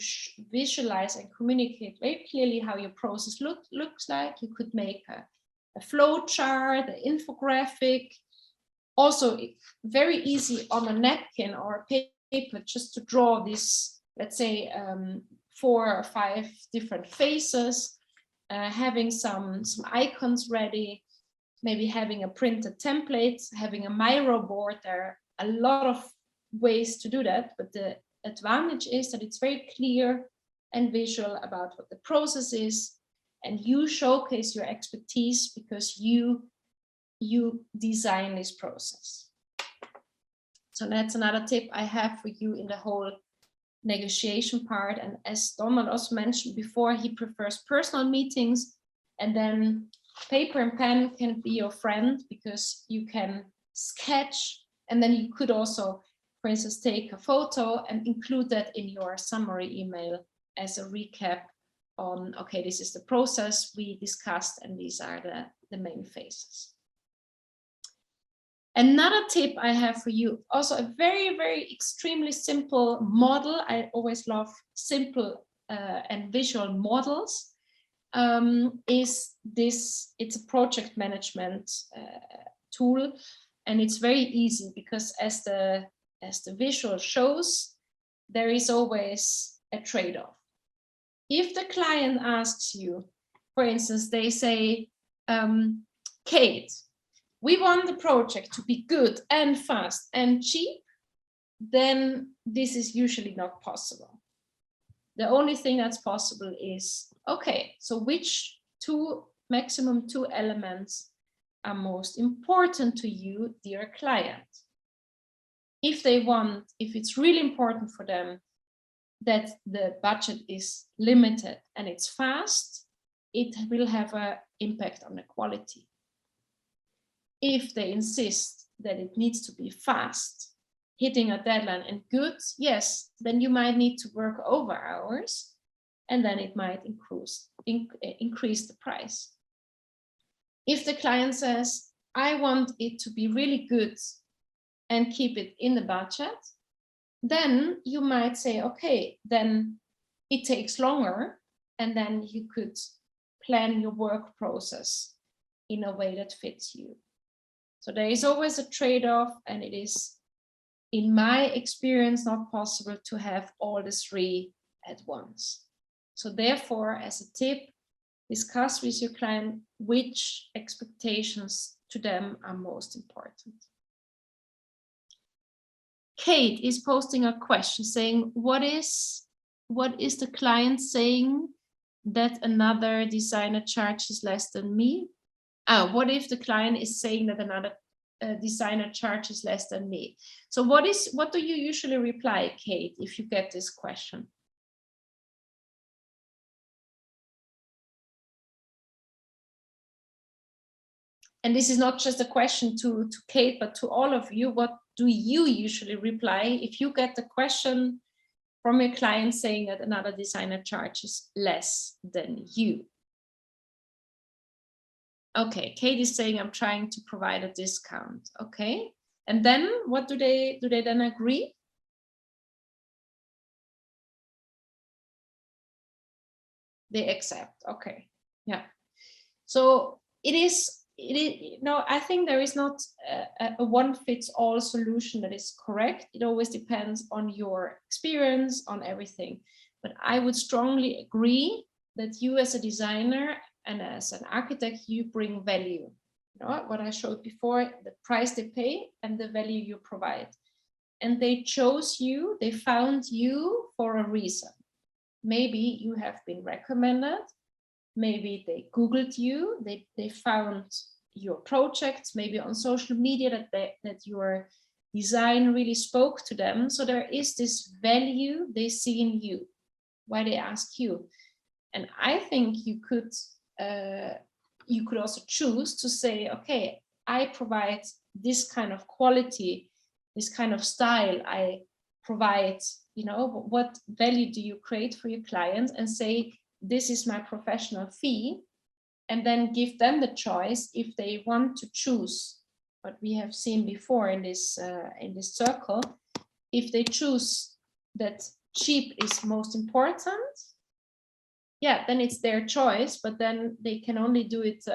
visualize and communicate very clearly how your process looks like. You could make a flow chart, an infographic, also very easy on a napkin or a paper, just to draw this, let's say 4 or 5 different phases, having some icons ready, maybe having a printed template, having a Miro board. There are a lot of ways to do that, but the advantage is that it's very clear and visual about what the process is, and you showcase your expertise because you design this process. So that's another tip I have for you in the whole negotiation part. And as Donald also mentioned before, he prefers personal meetings, and then paper and pen can be your friend because you can sketch, and then you could also, for instance, take a photo and include that in your summary email as a recap on, okay, this is the process we discussed and these are the main phases. Another tip I have for you, also a very, very extremely simple model. I always love simple and visual models. Is this, it's a project management tool, and it's very easy because as the visual shows, there is always a trade-off. If the client asks you, for instance, they say, Kate, we want the project to be good and fast and cheap, then this is usually not possible. The only thing that's possible is, okay, so which 2 maximum 2 elements are most important to you, dear client. If it's really important for them that the budget is limited and it's fast, it will have an impact on the quality. If they insist that it needs to be fast, hitting a deadline and good, yes, then you might need to work over hours, and then it might increase the price. If the client says, I want it to be really good and keep it in the budget, then you might say, okay, then it takes longer, and then you could plan your work process in a way that fits you. So there is always a trade-off, and it is, in my experience, not possible to have all the 3 at once. So therefore, as a tip, discuss with your client which expectations to them are most important. Kate is posting a question saying, what is the client saying that another designer charges less than me? What if the client is saying that another designer charges less than me? So what do you usually reply, Kate, if you get this question? And this is not just a question to Kate, but to all of you. What do you usually reply if you get the question from your client saying that another designer charges less than you? Okay, Kate is saying, I'm trying to provide a discount. Okay, and then what do they then agree? They accept. Okay, yeah. So it is, no, I think there is not a one-fits-all solution that is correct. It always depends on your experience, on everything. But I would strongly agree that you as a designer and as an architect, you bring value. You know, what I showed before, the price they pay and the value you provide. And they chose you, they found you for a reason. Maybe you have been recommended. Maybe they Googled you, they found your projects, maybe on social media, that your design really spoke to them. So there is this value they see in you, why they ask you. And I think you could also choose to say, okay, I provide this kind of quality, this kind of style, I provide, you know, what value do you create for your clients, and say, this is my professional fee, and then give them the choice if they want to choose what we have seen before in this circle. If they choose that cheap is most important, yeah, then it's their choice, but then they can only do it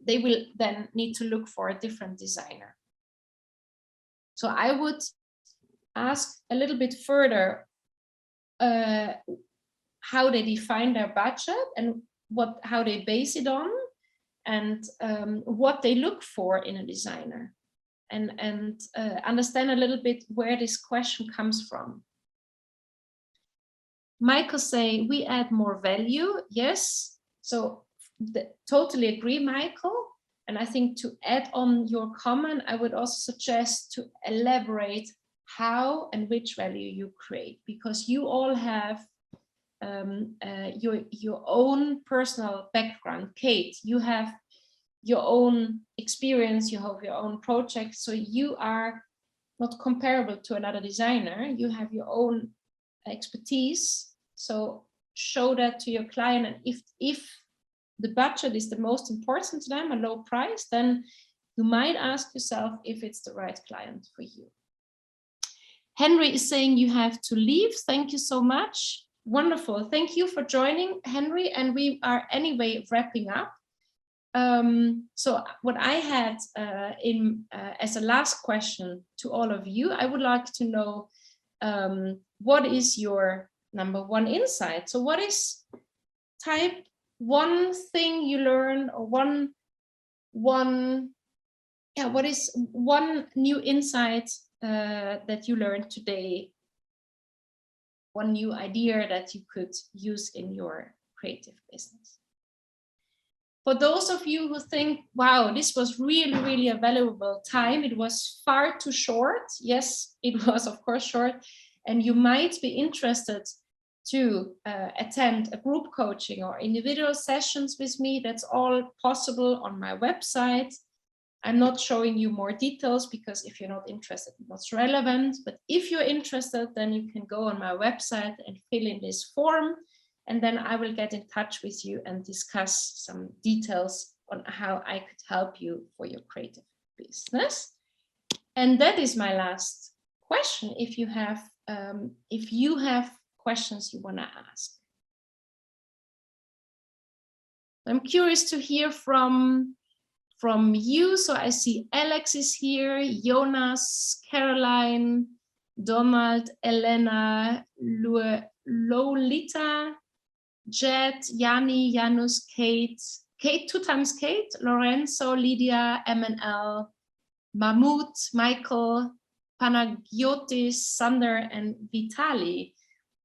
they will then need to look for a different designer. So I would ask a little bit further how they define their budget and how they base it on, and what they look for in a designer, and understand a little bit where this question comes from. Michael say, we add more value. Yes, so totally agree, Michael. And I think to add on your comment, I would also suggest to elaborate how and which value you create, because you all have your own personal background. Kate, you have your own experience, you have your own project, so you are not comparable to another designer. You have your own expertise, so show that to your client. And if the budget is the most important to them, a low price, then you might ask yourself if it's the right client for you. Henry is saying you have to leave. Thank you so much. Wonderful. Thank you for joining, Henry. And we are anyway wrapping up. So what I had as a last question to all of you, I would like to know what is your number one insight? So what is type one thing you learned, or what is one new insight that you learned today? One new idea that you could use in your creative business. For those of you who think, wow, this was really, really a valuable time, it was far too short. Yes, it was, of course, short. And you might be interested to attend a group coaching or individual sessions with me. That's all possible on my website. I'm not showing you more details because if you're not interested, it's not relevant. But if you're interested, then you can go on my website and fill in this form. And then I will get in touch with you and discuss some details on how I could help you for your creative business. And that is my last question. If you have questions you want to ask. I'm curious to hear from you. So I see Alex is here, Jonas, Caroline, Donald, Elena, Lolita, Jet, Yanni, Janus, Kate, 2 times Kate, Lorenzo, Lydia, MNL, Mahmoud, Michael, Panagiotis, Sander, and Vitali.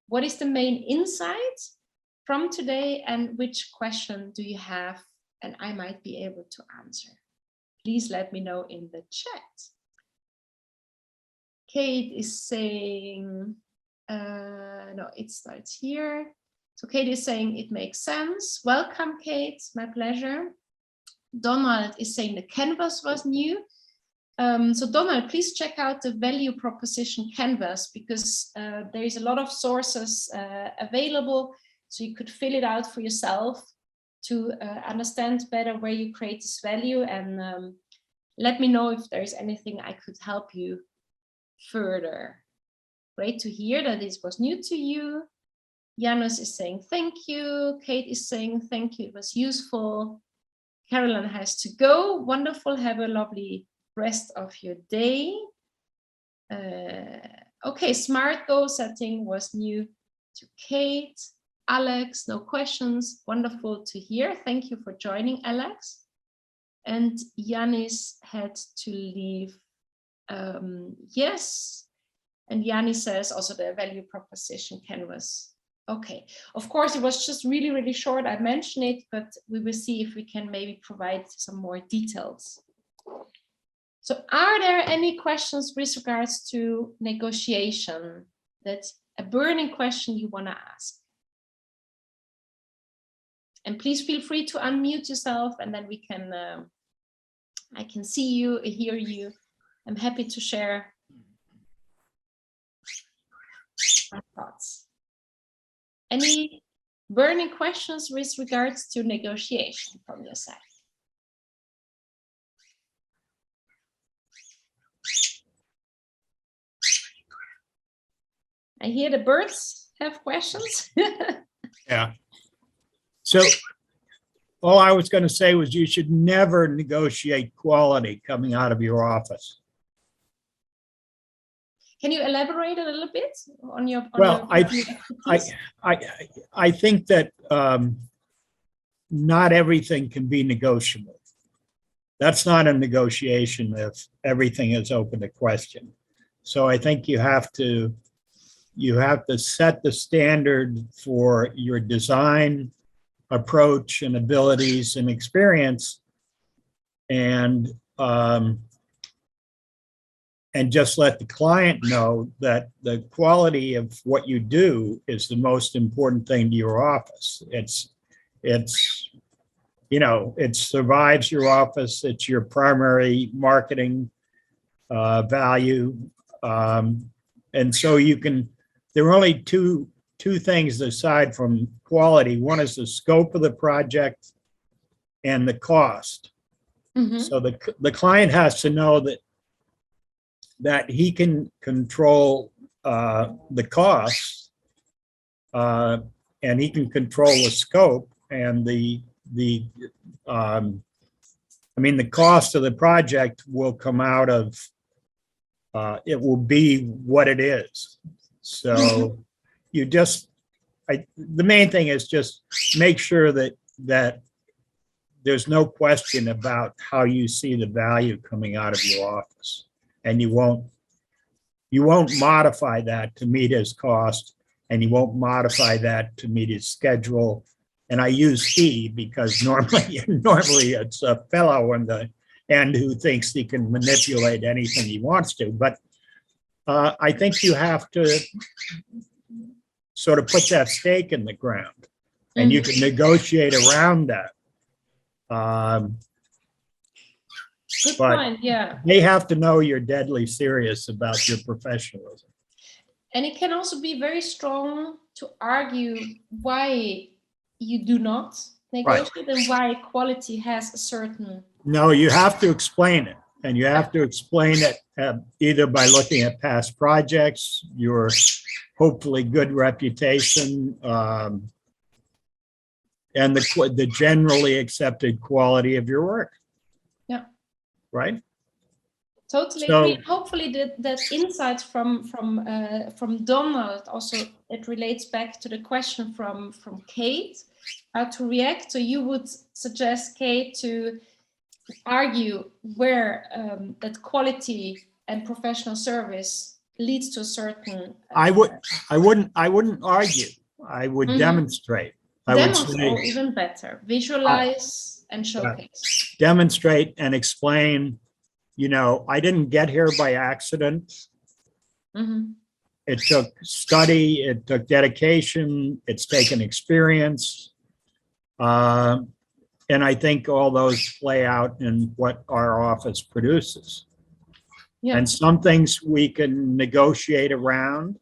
What is the main insight from today, and which question do you have and I might be able to answer? Please let me know in the chat. Kate is saying, no, it starts here. So Kate is saying it makes sense. Welcome, Kate, my pleasure. Donald is saying the canvas was new. So Donald, please check out the value proposition canvas because there is a lot of sources available. So you could fill it out for yourself to understand better where you create this value, and let me know if there's anything I could help you further. Great to hear that this was new to you. Janus is saying thank you. Kate is saying thank you, it was useful. Caroline has to go. Wonderful, have a lovely rest of your day. Okay, smart goal setting was new to Kate. Alex, no questions. Wonderful to hear. Thank you for joining, Alex. And Yanis had to leave. Yes. And Yanis says also the value proposition canvas. Okay, of course, it was just really, really short. I mentioned it, but we will see if we can maybe provide some more details. So are there any questions with regards to negotiation? That's a burning question you want to ask. And please feel free to unmute yourself and then we can, I can see you, hear you. I'm happy to share my thoughts. Any burning questions with regards to negotiation from your side? I hear the birds have questions. Yeah. So all I was going to say was you should never negotiate quality coming out of your office. Can you elaborate a little bit on your? I think that not everything can be negotiable. That's not a negotiation if everything is open to question. So I think you have to set the standard for your design approach and abilities and experience, and just let the client know that the quality of what you do is the most important thing to your office. It's you know, it survives your office. It's your primary marketing value, and so you can. There are only two things aside from quality. One is the scope of the project and the cost. Mm-hmm. So the client has to know that he can control the costs, and he can control the scope and the cost of the project will come out of it will be what it is. So you just, the main thing is just make sure that there's no question about how you see the value coming out of your office, and you won't modify that to meet his cost, and you won't modify that to meet his schedule, And I use he because normally it's a fellow on the end who thinks he can manipulate anything he wants to. But I think you have to sort of put that stake in the ground, and you can negotiate around that. Good But point. Yeah. they have to know you're deadly serious about your professionalism. And it can also be very strong to argue why you do not negotiate and why quality has a certain. No, you have to explain it. And you have to explain it either by looking at past projects, your hopefully good reputation, and the generally accepted quality of your work. Yeah. Right? Totally So, agree. Hopefully that insights from Donald also, it relates back to the question from Kate, how to react. So you would suggest, Kate, to argue where that quality and professional service leads to a certain. I wouldn't argue. I would demonstrate. I would say, even better. Visualize and showcase. Demonstrate and explain. You know, I didn't get here by accident. It took study, it took dedication, it's taken experience. And I think all those play out in what our office produces. Yeah. And some things we can negotiate around,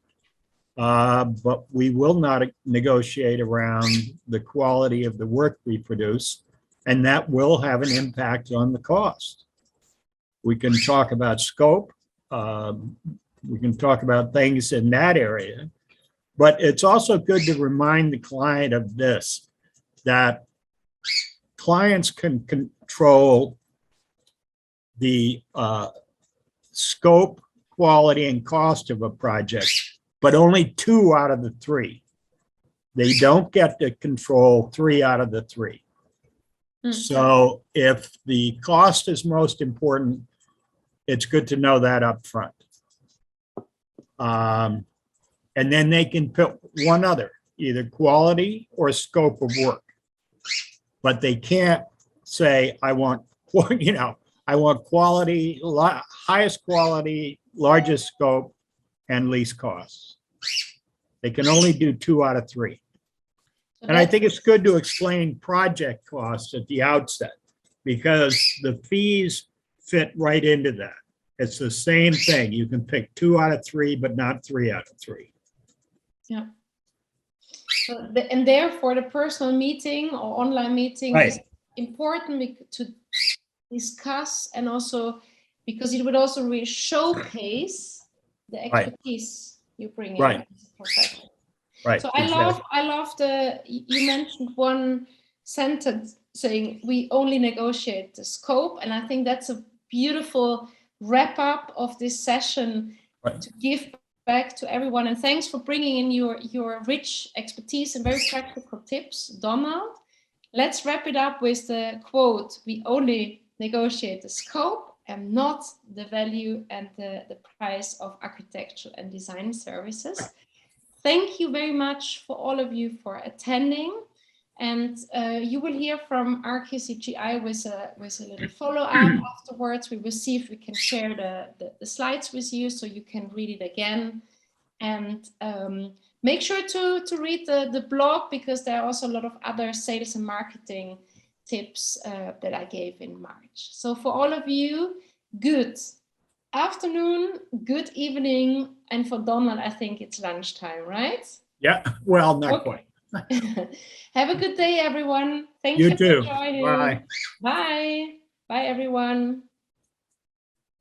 but we will not negotiate around the quality of the work we produce, and that will have an impact on the cost. We can talk about scope. We can talk about things in that area, but it's also good to remind the client of this, that clients can control the scope, quality, and cost of a project, but only 2 out of the 3. They don't get to control 3 out of the 3. So if the cost is most important, it's good to know that up front. And then they can put one other, either quality or scope of work. But they can't say, I want quality, highest quality, largest scope, and least costs. They can only do 2 out of 3. And I think it's good to explain project costs at the outset, because the fees fit right into that. It's the same thing. You can pick 2 out of 3, but not 3 out of 3. Yeah. So and therefore, the personal meeting or online meeting is important to discuss, and also because it would also really showcase the expertise you bring in as a professional. Right. So I love you mentioned one sentence saying we only negotiate the scope, and I think that's a beautiful wrap up of this session to give back to everyone. And thanks for bringing in your rich expertise and very practical tips, Donald. Let's wrap it up with the quote: we only negotiate the scope and not the value and the price of architectural and design services. Thank you very much for all of you for attending. And you will hear from RQCGI with a little follow-up afterwards. We will see if we can share the slides with you so you can read it again. And make sure to read the blog, because there are also a lot of other sales and marketing tips that I gave in March. So for all of you, good afternoon, good evening. And for Donald, I think it's lunchtime, right? Yeah, well, not quite. Have a good day, everyone. Thank You you too. for joining. Bye. Bye. Bye, everyone.